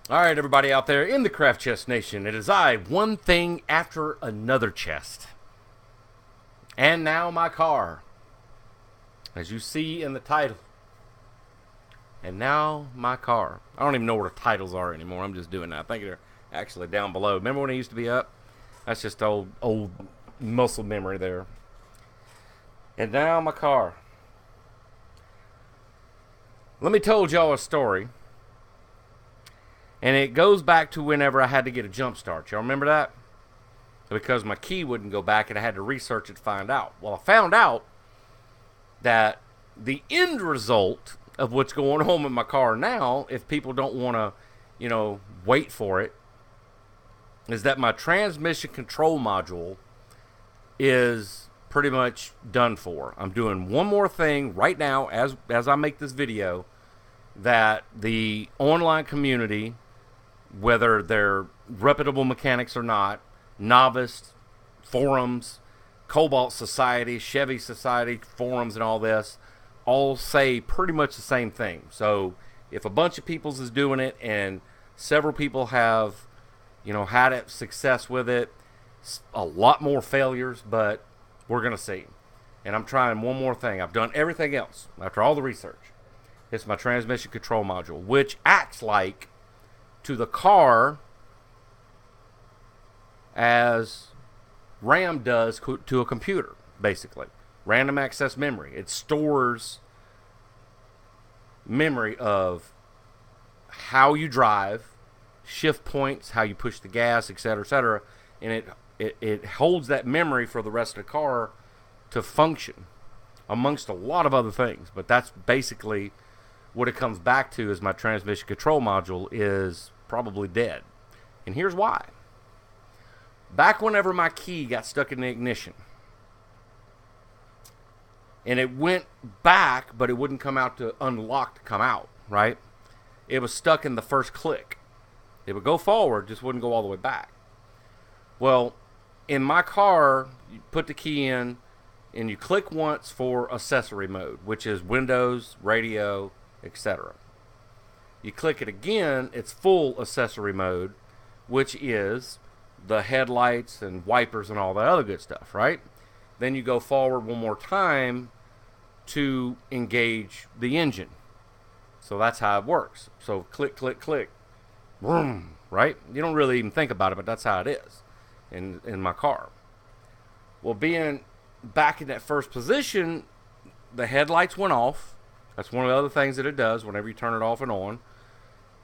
All right, everybody out there in the Craft Chest Nation, it is I, one thing after another chest. And now my car, as you see in the title. And now my car. I don't even know where the titles are anymore. I'm just doing that. I think they're actually down below. Remember when it used to be up? That's just old muscle memory there. And now my car. Let me tell y'all a story. And it goes back to whenever I had to get a jump start. Y'all remember that? Because my key wouldn't go back and I had to research it to find out. Well, I found out that the end result of what's going on with my car now, if people don't want to, wait for it, is that my transmission control module is pretty much done for. I'm doing one more thing right now as I make this video that the online community, whether they're reputable mechanics or not, novice, forums, Cobalt Society, Chevy Society, forums and all this, all say pretty much the same thing. So if a bunch of people's is doing it and several people have, had success with it, a lot more failures, but we're going to see. And I'm trying one more thing. I've done everything else after all the research. It's my transmission control module, which acts like to the car as RAM does to a computer, basically. Random access memory. It stores memory of how you drive, shift points, how you push the gas, etc., and it holds that memory for the rest of the car to function, amongst a lot of other things. But that's basically what it comes back to, is my transmission control module is probably dead. And here's why. Back whenever my key got stuck in the ignition, and it went back, but it wouldn't come out to unlock to come out, right? It was stuck in the first click. It would go forward, just wouldn't go all the way back. Well, in my car, you put the key in, and you click once for accessory mode, which is Windows, radio, etc. You click it again, it's full accessory mode, which is the headlights and wipers and all that other good stuff, right? Then you go forward one more time to engage the engine. So that's how it works. So click, click, click. Vroom, right? You don't really even think about it, but that's how it is in my car. Well, being back in that first position, the headlights went off. That's one of the other things that it does whenever you turn it off and on.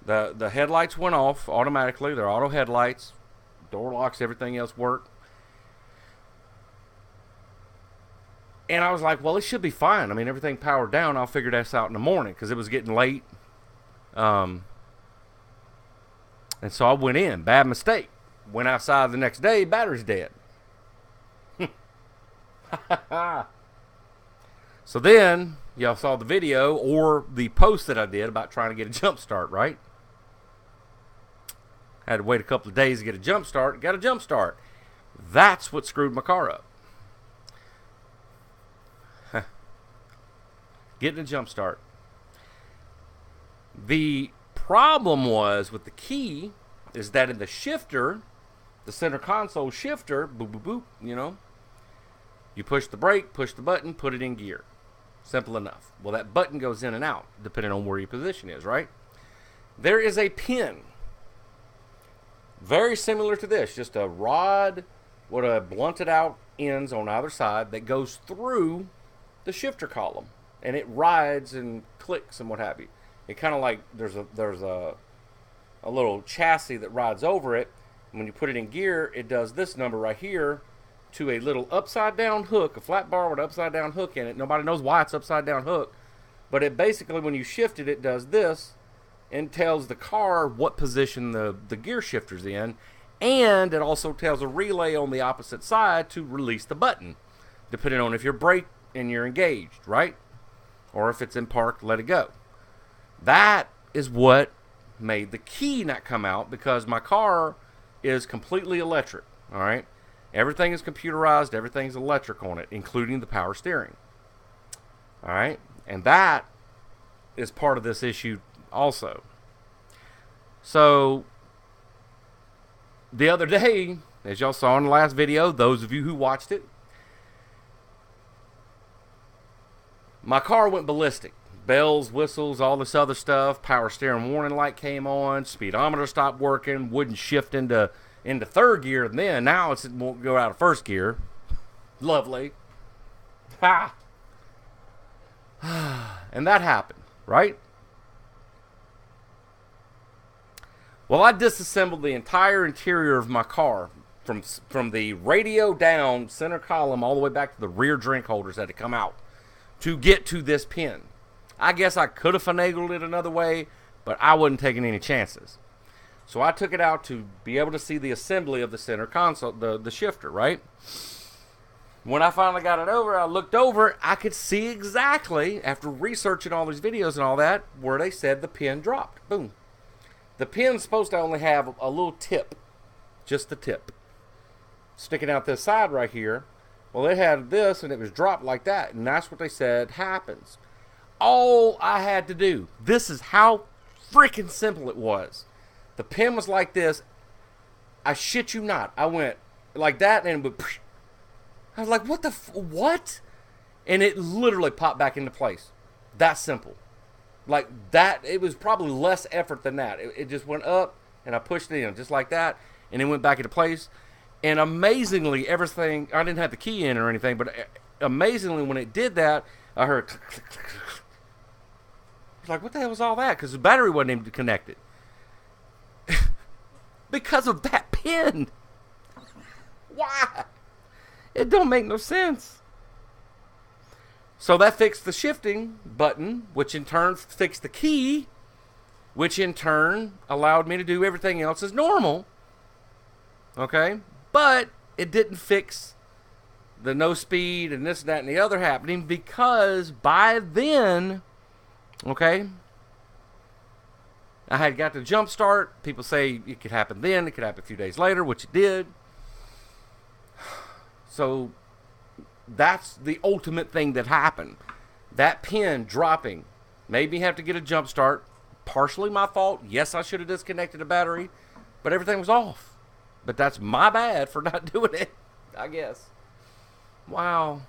The headlights went off automatically. They're auto headlights. Door locks, everything else worked. And I was like, well, it should be fine. I mean, everything powered down. I'll figure this out in the morning, because it was getting late. And so I went in. Bad mistake. Went outside the next day, battery's dead. So then, y'all saw the video or the post that I did about trying to get a jump start, right? Had to wait a couple of days to get a jump start. Got a jump start. That's what screwed my car up. Getting a jump start. The problem was with the key is that in the shifter, the center console shifter, boop, boop, boop, you push the brake, push the button, put it in gear. Simple enough. Well, that button goes in and out depending on where your position is, right? There is a pin very similar to this, just a rod with a blunted out ends on either side that goes through the shifter column, and it rides and clicks and what have you. It kind of like there's a little chassis that rides over it. And when you put it in gear, it does this number right here to a little upside down hook, a flat bar with an upside down hook in it. Nobody knows why it's upside down hook, but it basically, when you shift it, it does this and tells the car what position the gear shifter's in, and it also tells a relay on the opposite side to release the button, depending on if you're brake and you're engaged, right? Or if it's in park, let it go. That is what made the key not come out, because my car is completely electric, all right? Everything is computerized, everything's electric on it, including the power steering. All right? And that is part of this issue also. So the other day, as y'all saw in the last video, those of you who watched it, my car went ballistic. Bells, whistles, all this other stuff. Power steering warning light came on. Speedometer stopped working. Wouldn't shift into third gear. And then now it won't go out of first gear. Lovely. Ha! And that happened, right? Well, I disassembled the entire interior of my car from the radio down, center column, all the way back to the rear drink holders that had come out to get to this pin. I guess I could have finagled it another way, but I wasn't taking any chances. So I took it out to be able to see the assembly of the center console, the shifter, right? When I finally got it over, I looked over, I could see exactly, after researching all these videos and all that, where they said the pin dropped. Boom. The pin's supposed to only have a little tip, just the tip, sticking out this side right here. Well, it had this, and it was dropped like that, and that's what they said happens. All I had to do, this is how freaking simple it was. The pin was like this. I shit you not. I went like that, and it would, I was like, what? And it literally popped back into place. That simple. Like that, it was probably less effort than that. It just went up, and I pushed it in just like that, and it went back into place. And amazingly, everything, I didn't have the key in or anything, but amazingly, when it did that, I heard click, click, click, click. I was like, what the hell was all that? Because the battery wasn't even connected. Because of that pin. Why? It don't make no sense. So that fixed the shifting button, which in turn fixed the key, which in turn allowed me to do everything else as normal. Okay? But it didn't fix the no speed and this, that, and the other happening, because by then, okay, I had got the jump start. People say it could happen then, it could happen a few days later, which it did. So that's the ultimate thing that happened. That pin dropping made me have to get a jump start. Partially my fault. Yes, I should have disconnected the battery, but everything was off. But that's my bad for not doing it, I guess. Wow.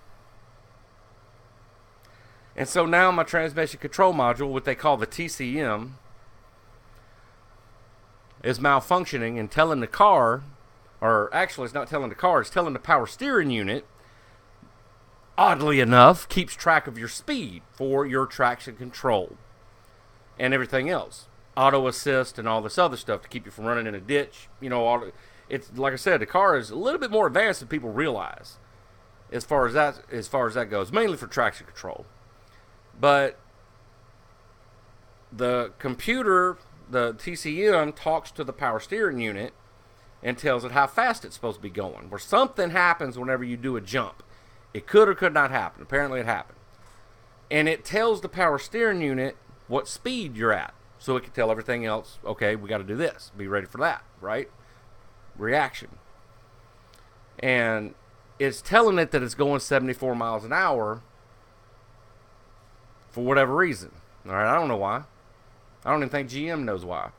And so now my transmission control module, what they call the TCM, is malfunctioning and telling the car, or actually it's not telling the car, it's telling the power steering unit, oddly enough, keeps track of your speed for your traction control and everything else. Auto assist and all this other stuff to keep you from running in a ditch. You know, it's like I said, the car is a little bit more advanced than people realize as far as that goes, mainly for traction control. But the computer, the TCM, talks to the power steering unit and tells it how fast it's supposed to be going. Where something happens whenever you do a jump. It could or could not happen. Apparently it happened. And it tells the power steering unit what speed you're at. So it can tell everything else, okay, we got to do this. Be ready for that, right? Reaction. And it's telling it that it's going 74 miles an hour for whatever reason. All right, I don't know why. I don't even think GM knows why.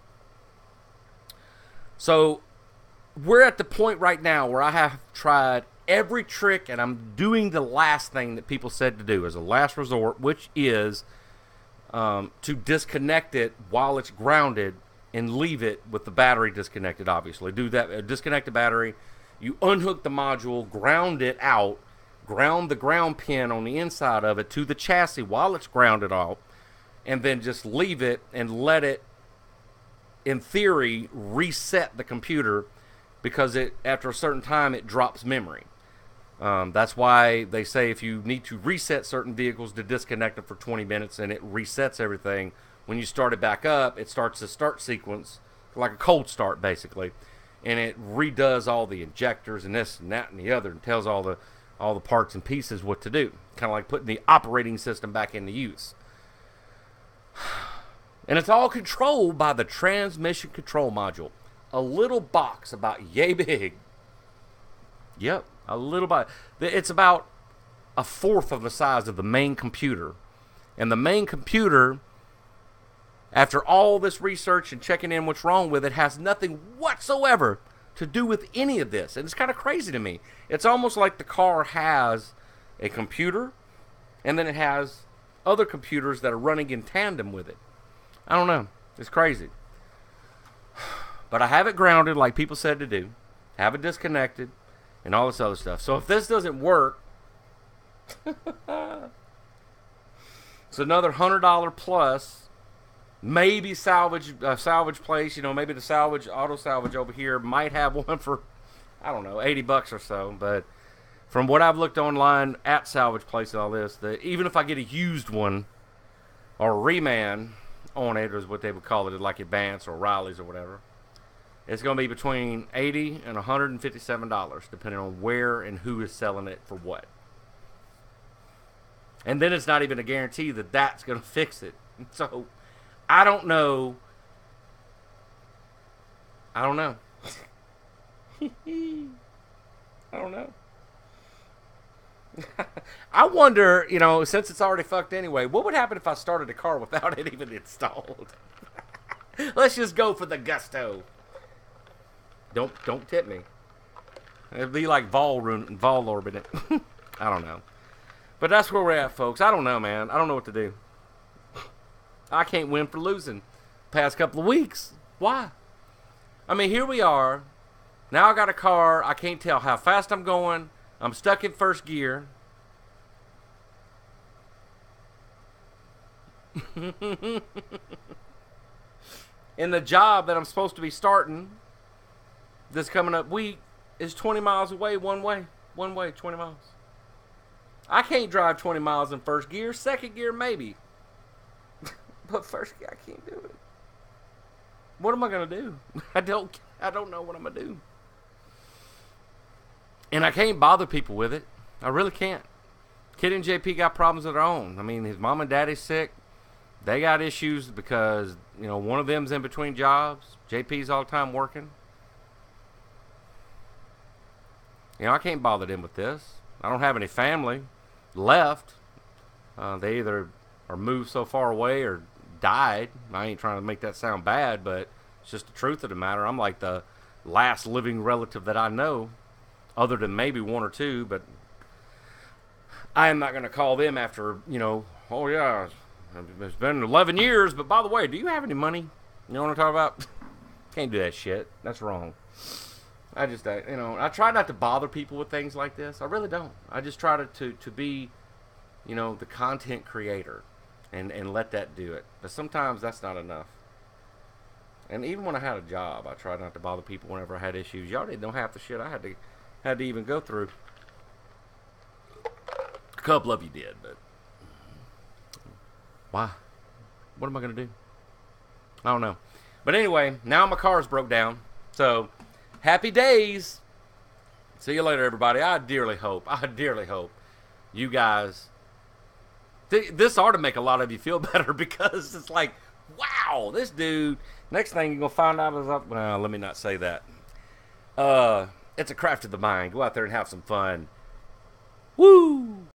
So we're at the point right now where I have tried every trick, and I'm doing the last thing that people said to do as a last resort, which is to disconnect it while it's grounded and leave it with the battery disconnected, obviously. Do that, disconnect the battery, you unhook the module, ground it out, ground the ground pin on the inside of it to the chassis while it's grounded out, and then just leave it and let it, in theory, reset the computer, because it, after a certain time, it drops memory. That's why they say if you need to reset certain vehicles, to disconnect them for 20 minutes and it resets everything. When you start it back up, it starts the start sequence, like a cold start basically, and it redoes all the injectors and this and that and the other, and tells all the parts and pieces what to do. Kind of like putting the operating system back into use. And it's all controlled by the transmission control module. A little box about yay big. Yep, a little bit. It's about a fourth of the size of the main computer. And the main computer After all this research and checking in what's wrong with it, has nothing whatsoever to do with any of this. And it's kind of crazy to me. It's almost like the car has a computer, and then it has other computers that are running in tandem with it. I don't know. It's crazy. But I have it grounded like people said to do. Have it disconnected and all this other stuff. So if this doesn't work, it's another $100 plus. Maybe salvage place, maybe the auto salvage over here might have one for, I don't know, $80 or so. But from what I've looked online at salvage place and all this, even if I get a used one or a reman on it, is what they would call it, like Advance or Riley's or whatever, it's going to be between $80 and $157, depending on where and who is selling it for what. And then it's not even a guarantee that that's going to fix it. So I don't know. I don't know. I wonder, since it's already fucked anyway, what would happen if I started a car without it even installed? Let's just go for the gusto. Don't tip me. It'd be like Vol orbiting it. I don't know. But that's where we're at, folks. I don't know, man. I don't know what to do. I can't win for losing past couple of weeks. Why? I mean, here we are. Now I got a car. I can't tell how fast I'm going. I'm stuck in first gear. And the job that I'm supposed to be starting this coming up week is 20 miles away one way. 20 miles. I can't drive 20 miles in first gear. Second gear, maybe. But first gear, I can't do it. What am I going to do? I don't know what I'm going to do. And I can't bother people with it. I really can't. Kid and JP got problems of their own. I mean, his mom and daddy's sick. They got issues because, one of them's in between jobs. JP's all the time working. I can't bother them with this. I don't have any family left. They either are moved so far away or died. I ain't trying to make that sound bad, but it's just the truth of the matter. I'm like the last living relative that I know, other than maybe one or two, but I am not going to call them after, oh yeah, it's been 11 years, but by the way, do you have any money? You know what I'm talking about? Can't do that shit. That's wrong. I just, I try not to bother people with things like this. I really don't. I just try to be, the content creator and let that do it. But sometimes that's not enough. And even when I had a job, I tried not to bother people whenever I had issues. Y'all didn't know half the shit I had to even go through. A couple of you did, but why? What am I going to do? I don't know. But anyway, now my car's broke down. So, happy days. See you later, everybody. I dearly hope you guys, this ought to make a lot of you feel better, because it's like, wow, this dude, next thing you're going to find out is, well, let me not say that. It's a craft of the mind. Go out there and have some fun. Woo!